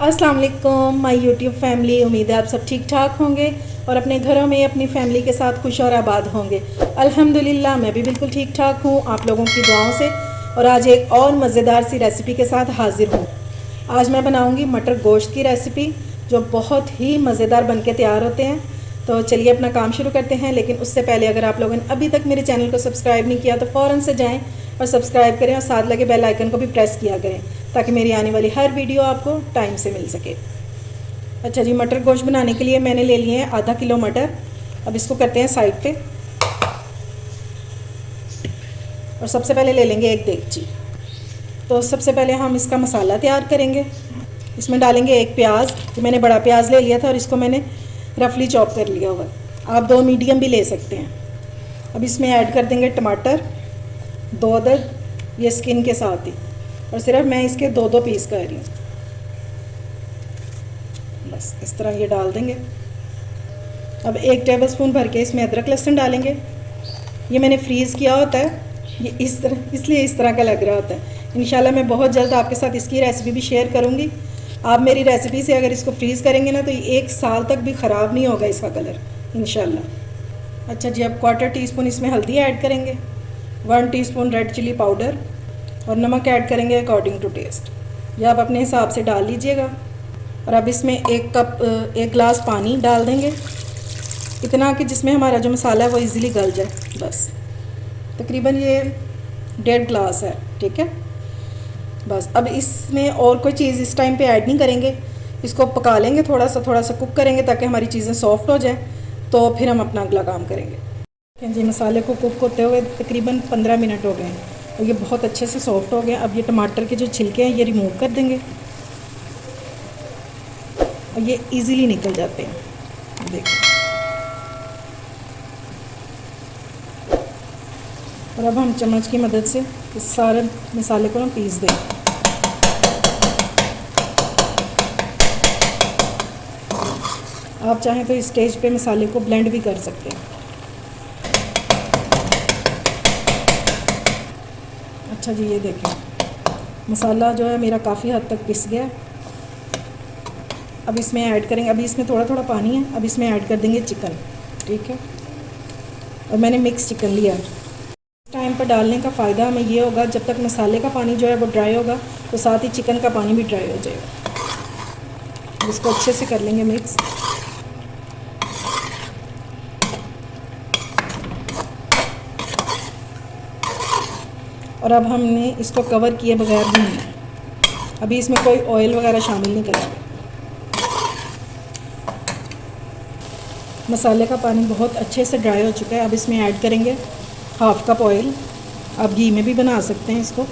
अस्सलाम वालेकुम my YouTube family. उम्मीद है आप सब ठीक ठाक होंगे और अपने घरों में अपनी फैमिली के साथ खुश और आबाद होंगे। अल्हम्दुलिल्लाह मैं भी बिल्कुल ठीक ठाक हूँ आप लोगों की दुआओं से। और आज एक और मज़ेदार सी रेसिपी के साथ हाज़िर हूँ। आज मैं बनाऊँगी मटर गोश्त की रेसिपी जो बहुत ही मज़ेदार बन के तैयार होते हैं। तो चलिए अपना काम शुरू करते हैं, लेकिन उससे पहले अगर आप लोगों ने अभी तक मेरे चैनल को सब्सक्राइब नहीं किया तो फ़ौरन से जाएं और सब्सक्राइब करें और साथ लगे बेल आइकन को भी प्रेस किया करें ताकि मेरी आने वाली हर वीडियो आपको टाइम से मिल सके। अच्छा जी, मटर गोश्त बनाने के लिए मैंने ले लिए हैं आधा किलो मटर। अब इसको करते हैं साइड पे और सबसे पहले ले लेंगे एक देगची। तो सबसे पहले हम इसका मसाला तैयार करेंगे। इसमें डालेंगे एक प्याज, तो मैंने बड़ा प्याज ले लिया था और इसको मैंने रफली चॉप कर लिया हुआ। आप दो मीडियम भी ले सकते हैं। अब इसमें ऐड कर देंगे टमाटर, 2 अदद, ये स्किन के साथ ही, और सिर्फ मैं इसके 2 पीस कर रही हूँ। बस इस तरह ये डाल देंगे। अब 1 टेबलस्पून भर के इसमें अदरक लहसुन डालेंगे। ये मैंने फ्रीज़ किया होता है, ये इस तरह इसलिए इस तरह का लग रहा होता है। इंशाल्लाह मैं बहुत जल्द आपके साथ इसकी रेसिपी भी शेयर करूँगी। आप मेरी रेसिपी से अगर इसको फ्रीज़ करेंगे ना तो ये 1 साल तक भी ख़राब नहीं होगा इसका कलर इंशाल्लाह। अच्छा जी, अब 1/4 टीस्पून इसमें हल्दी ऐड करेंगे, 1 टीस्पून रेड चिली पाउडर और नमक ऐड करेंगे अकॉर्डिंग टू टेस्ट। यह आप अपने हिसाब से डाल लीजिएगा। और अब इसमें 1 गिलास पानी डाल देंगे, इतना कि जिसमें हमारा जो मसाला है वो इजीली गल जाए। बस तकरीबन ये 1.5 गिलास है, ठीक है। बस अब इसमें और कोई चीज़ इस टाइम पे ऐड नहीं करेंगे। इसको पका लेंगे, थोड़ा सा कुक करेंगे ताकि हमारी चीज़ें सॉफ्ट हो जाएं। तो फिर हम अपना अगला काम करेंगे। जी, मसाले को कुक होते हुए तकरीबन 15 मिनट हो गए हैं और ये बहुत अच्छे से सॉफ्ट हो गए। अब ये टमाटर के जो छिलके हैं ये रिमूव कर देंगे और ये इजीली निकल जाते हैं, देखिए। और अब हम चम्मच की मदद से इस सारे मसाले को हम पीस देंगे। आप चाहें तो इस स्टेज पे मसाले को ब्लेंड भी कर सकते हैं। अच्छा जी, ये देखें मसाला जो है मेरा काफ़ी हद तक पिस गया। अब इसमें ऐड करेंगे, अभी इसमें थोड़ा थोड़ा पानी है, अब इसमें ऐड कर देंगे चिकन, ठीक है। और मैंने मिक्स चिकन लिया है। टाइम पर डालने का फ़ायदा हमें ये होगा, जब तक मसाले का पानी जो है वो ड्राई होगा तो साथ ही चिकन का पानी भी ड्राई हो जाएगा। इसको अच्छे से कर लेंगे मिक्स। और अब हमने इसको कवर किए बगैर भूनना। अभी इसमें कोई ऑयल वगैरह शामिल नहीं करेंगे। मसाले का पानी बहुत अच्छे से ड्राई हो चुका है। अब इसमें ऐड करेंगे 1/2 कप ऑयल। आप घी में भी बना सकते हैं इसको।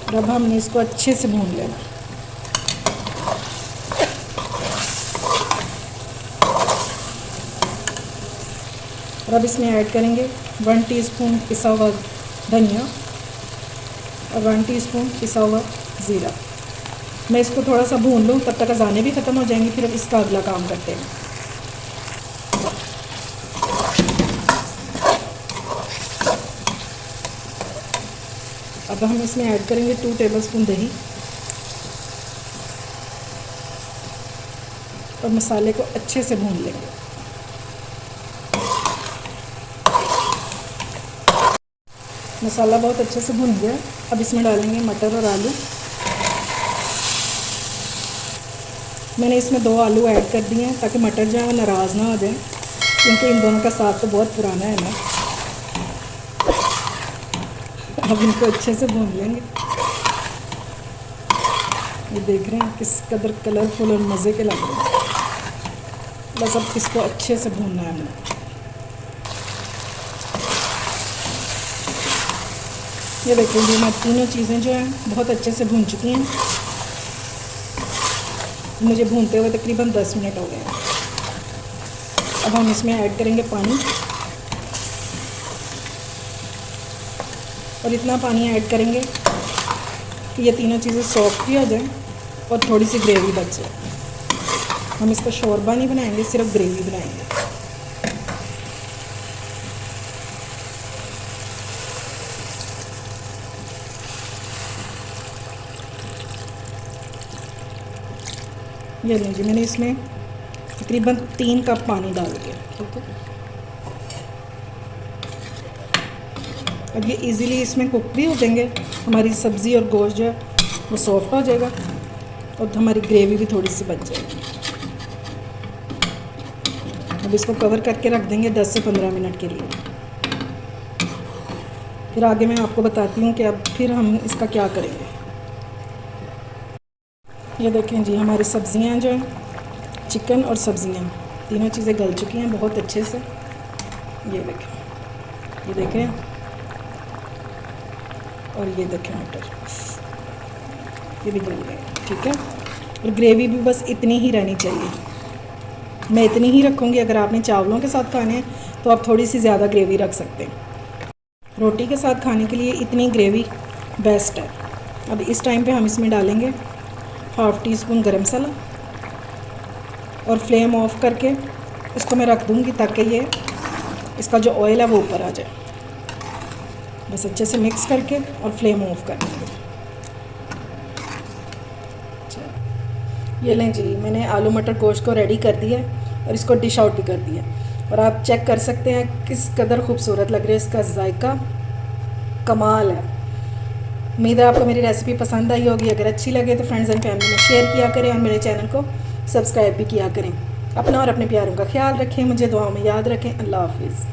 और अब हमने इसको अच्छे से भून लेना। और अब इसमें ऐड करेंगे 1 टीस्पून पिसा हुआ धनिया और 1 टीस्पून पिसा हुआ ज़ीरा। मैं इसको थोड़ा सा भून लूँ, तब तक अज़ाने भी ख़त्म हो जाएंगी, फिर अब इसका अगला काम करते हैं। अब हम इसमें ऐड करेंगे 2 टेबलस्पून दही और मसाले को अच्छे से भून लेंगे। मसाला बहुत अच्छे से भुन गया। अब इसमें डालेंगे मटर और आलू। मैंने इसमें 2 आलू ऐड कर दिए हैं ताकि मटर जो है वो नाराज़ ना हो जाए, क्योंकि इन दोनों का साथ तो बहुत पुराना है ना। अब इनको अच्छे से भून लेंगे। ये देख रहे हैं किस कदर कलरफुल और मज़े के लग रहे हैं। बस अब इसको अच्छे से भूनना है हमें। ये देखिए, ये तीनों चीज़ें जो हैं बहुत अच्छे से भून चुकी हैं। मुझे भूनते हुए तकरीबन 10 मिनट हो गए हैं। अब हम इसमें ऐड करेंगे पानी, और इतना पानी ऐड करेंगे कि ये तीनों चीज़ें सॉफ्ट भी हो जाएं और थोड़ी सी ग्रेवी बच जाए। हम इसको शोरबा नहीं बनाएंगे, सिर्फ ग्रेवी बनाएंगे। ये लीजिए, मैंने इसमें तकरीबन 3 कप पानी डाल दिया। ठीक है, अब ये इजीली इसमें कुक भी हो जाएंगे, हमारी सब्ज़ी और गोश्त जो है वो सॉफ्ट हो जाएगा और हमारी ग्रेवी भी थोड़ी सी बच जाएगी। अब इसको कवर करके रख देंगे 10 से 15 मिनट के लिए। फिर आगे मैं आपको बताती हूँ कि अब फिर हम इसका क्या करेंगे। ये देखें जी, हमारी सब्ज़ियाँ जो हैं, चिकन और सब्ज़ियाँ तीनों चीज़ें गल चुकी हैं बहुत अच्छे से। ये देखें और ये देखें मटर, ये भी गल गए। ठीक है, और ग्रेवी भी बस इतनी ही रहनी चाहिए, मैं इतनी ही रखूँगी। अगर आपने चावलों के साथ खाने हैं तो आप थोड़ी सी ज़्यादा ग्रेवी रख सकते हैं। रोटी के साथ खाने के लिए इतनी ग्रेवी बेस्ट है। अब इस टाइम पे हम इसमें डालेंगे 1/2 टीस्पून गरम मसाला और फ्लेम ऑफ करके इसको मैं रख दूँगी ताकि ये इसका जो ऑयल है वो ऊपर आ जाए। बस अच्छे से मिक्स करके और फ्लेम ऑफ कर देंगे। ये लें जी, मैंने आलू मटर गोश्त को रेडी कर दिया है और इसको डिश आउट भी कर दिया। और आप चेक कर सकते हैं किस कदर खूबसूरत लग रहा है, इसका जायका कमाल है। उम्मीद है आपको मेरी रेसिपी पसंद आई होगी। अगर अच्छी लगे तो फ्रेंड्स एंड फैमिली में शेयर किया करें और मेरे चैनल को सब्सक्राइब भी किया करें। अपना और अपने प्यारों का ख्याल रखें, मुझे दुआओं में याद रखें। अल्लाह हाफिज़।